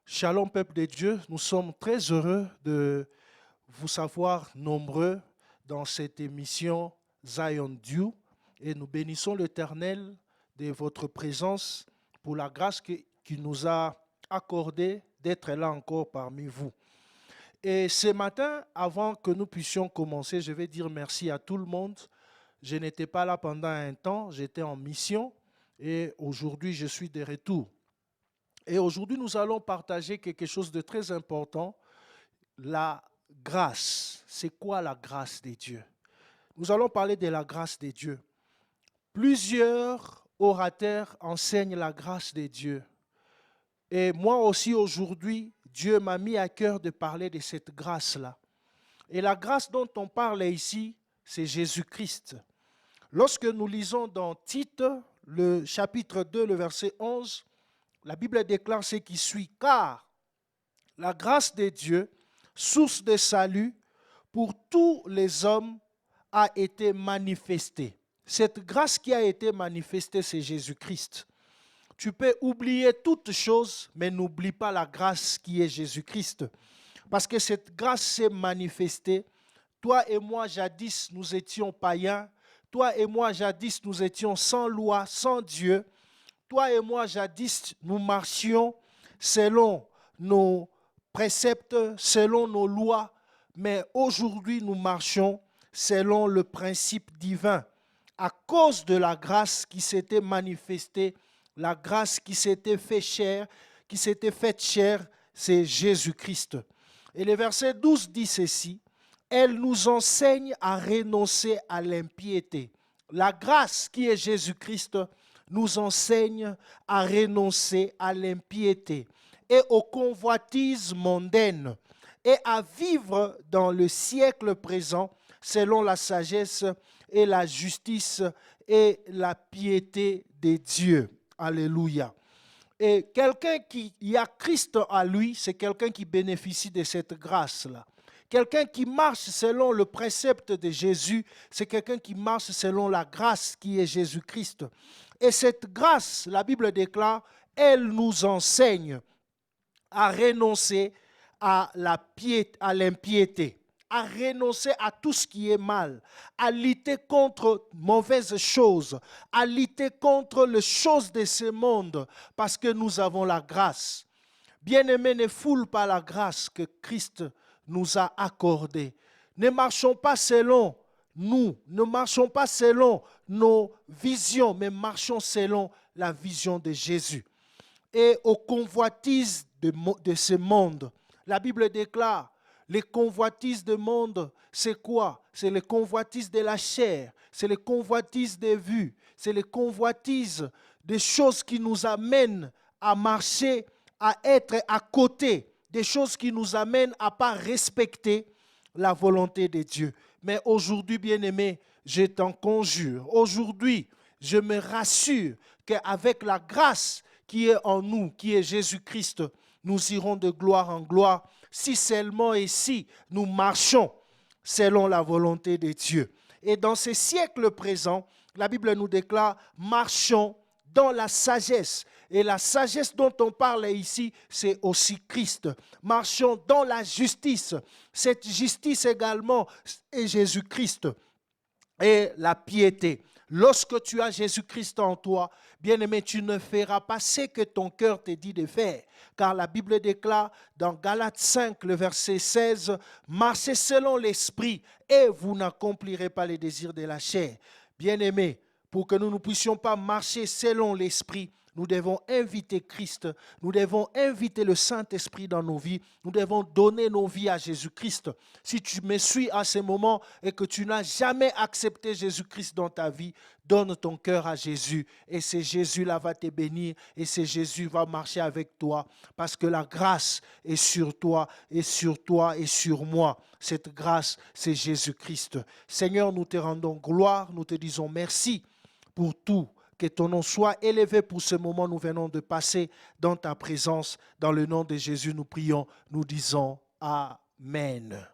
Shalom peuple de Dieu, nous sommes très heureux de vous savoir nombreux dans cette émission Zion Dew et nous bénissons l'Éternel de votre présence pour la grâce qu'il nous a accordée d'être là encore parmi vous. Et ce matin, avant que nous puissions commencer, je vais dire merci à tout le monde. Je n'étais pas là pendant un temps, j'étais en mission et aujourd'hui je suis de retour. Et aujourd'hui, nous allons partager quelque chose de très important, la grâce. C'est quoi la grâce de Dieu? Nous allons parler de la grâce de Dieu. Plusieurs orateurs enseignent la grâce de Dieu. Et moi aussi, aujourd'hui, Dieu m'a mis à cœur de parler de cette grâce-là. Et la grâce dont on parle ici, c'est Jésus-Christ. Lorsque nous lisons dans Tite, le chapitre 2, le verset 11, la Bible déclare ce qui suit, car la grâce de Dieu, source de salut pour tous les hommes, a été manifestée. Cette grâce qui a été manifestée, c'est Jésus-Christ. Tu peux oublier toutes choses, mais n'oublie pas la grâce qui est Jésus-Christ. Parce que cette grâce s'est manifestée. Toi et moi, jadis, nous étions païens. Toi et moi, jadis, nous étions sans loi, sans Dieu. Toi et moi, jadis, nous marchions selon nos préceptes, selon nos lois, mais aujourd'hui, nous marchons selon le principe divin. À cause de la grâce qui s'était manifestée, la grâce qui s'était faite chair, c'est Jésus-Christ. Et le verset 12 dit ceci, « Elle nous enseigne à renoncer à l'impiété. » La grâce qui est Jésus-Christ nous enseigne à renoncer à l'impiété et aux convoitises mondaines et à vivre dans le siècle présent selon la sagesse et la justice et la piété de Dieu. Alléluia. Et quelqu'un qui y a Christ à lui, c'est quelqu'un qui bénéficie de cette grâce-là. Quelqu'un qui marche selon le précepte de Jésus, c'est quelqu'un qui marche selon la grâce qui est Jésus-Christ. Et cette grâce, la Bible déclare, elle nous enseigne à renoncer à l'impiété, à renoncer à tout ce qui est mal, à lutter contre mauvaises choses, à lutter contre les choses de ce monde, parce que nous avons la grâce. Bien-aimés, ne foule pas la grâce que Christ nous a accordée. Ne marchons pas selon nous, ne marchons pas selon nos visions, mais marchons selon la vision de Jésus. Et aux convoitises de ce monde, la Bible déclare, les convoitises du monde, c'est quoi? C'est les convoitises de la chair, c'est les convoitises des vues, c'est les convoitises des choses qui nous amènent à marcher, à être à côté, des choses qui nous amènent à ne pas respecter la volonté de Dieu. Mais aujourd'hui, bien-aimé, je t'en conjure. Aujourd'hui, je me rassure qu'avec la grâce qui est en nous, qui est Jésus-Christ, nous irons de gloire en gloire, si seulement et si nous marchons selon la volonté de Dieu. Et dans ce siècle présent, la Bible nous déclare, marchons dans la sagesse. Et la sagesse dont on parle ici, c'est aussi Christ. Marchons dans la justice. Cette justice également est Jésus-Christ. Et la piété. Lorsque tu as Jésus-Christ en toi, bien-aimé, tu ne feras pas ce que ton cœur te dit de faire. Car la Bible déclare dans Galates 5, le verset 16, « Marchez selon l'esprit et vous n'accomplirez pas les désirs de la chair. » Bien-aimé, pour que nous ne puissions pas marcher selon l'esprit, nous devons inviter Christ, nous devons inviter le Saint-Esprit dans nos vies, nous devons donner nos vies à Jésus-Christ. Si tu me suis à ce moment et que tu n'as jamais accepté Jésus-Christ dans ta vie, donne ton cœur à Jésus et c'est Jésus-là va te bénir et c'est Jésus va marcher avec toi parce que la grâce est sur toi et sur toi et sur moi. Cette grâce, c'est Jésus-Christ. Seigneur, nous te rendons gloire, nous te disons merci pour tout. Que ton nom soit élevé pour ce moment nous venons de passer dans ta présence. Dans le nom de Jésus, nous prions, nous disons Amen.